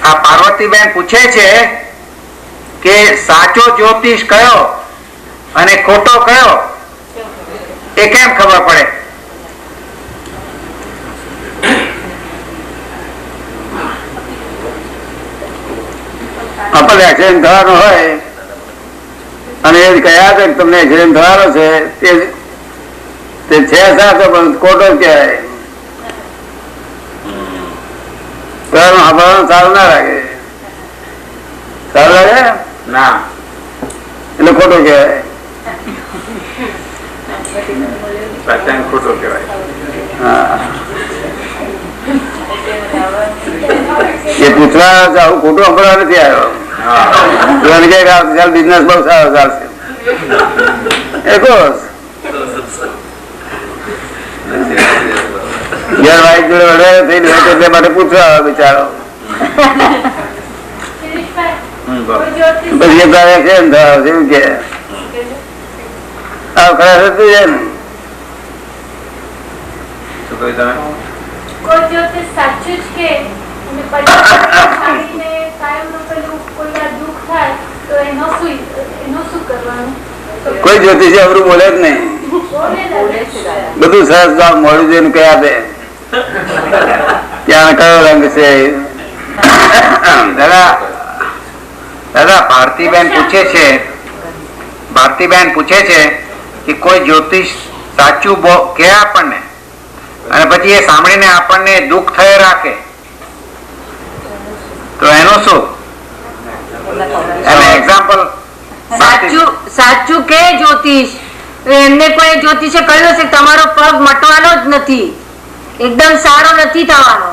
આ પાર્વતીબેન પૂછે છે કે સાચો જ્યોતિષ કયો અને ખોટો કયો એ કેમ ખબર પડે? આપણે એક્સિડન્ટ થવાનો હોય અને એ કયા છે તમને એક્સિડન્ટ થવાનો છે તે છે સાચો પણ ખોટો કહેવાય. સારું ના લાગે. સારું લાગે ના, એટલે ખોટો કહેવાય. ખોટો કહેવાય. હા, એ પૂછવા આવું ખોટું અપરાધ નથી આવ્યો. બિઝનેસ બહુ સારો ચાલશે. વાઈફ જોડે વધારે થઈ ગયો એટલે માટે પૂછવા આવે બિચારો. પછી કેમ થવા એવું કે ખરાબ થતું જાય ને. કોઈ જ્યોતિષી અવરું બોલે જ નહીં. બધું સરસ મળ્યું છે કઈ આપે ત્યાં કયો રંગ છે. દાદા ભારતીબેન પૂછે છે કે કોઈ જ્યોતિષ સાચું કે આપણને અને પછી એ સાંભળીને આપણને દુઃખ થઈ રાખે તો એનું શું? એક્ઝામ્પલ સાચું કે જ્યોતિષ એમને કોઈ જ્યોતિષે કહ્યું છે તમારો પગ મટવાનો જ નથી, એકદમ સારો નથી થવાનો,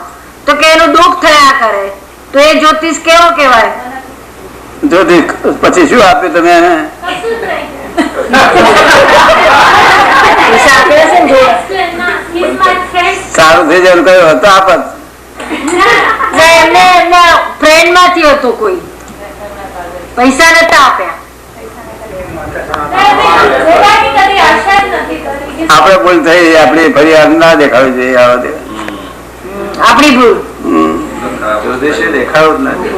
તો કે એનું દુઃખ થયા કરે તો એ જ્યોતિષ કેવો કેવાય? જ્યોતિષ પછી શું આપ્યું તમે એને? સારું થઈ જાય કયો હતો આપત ફ્રેન્ડ માંથી હતું, કોઈ પૈસા નતા આપ્યા. આપડે ભૂલ થઈ, આપડી ફરિયાદ ના દેખાવી જોઈએ. આપડી ભૂલ દેખાડું જ નથી.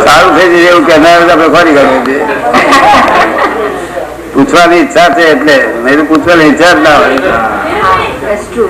સારું થઈ જાય એવું કહેનાર આપડે ફરી કરવું છે. પૂછવાની ઈચ્છા છે એટલે નહીં તો પૂછવાની ઈચ્છા જ ના હોય.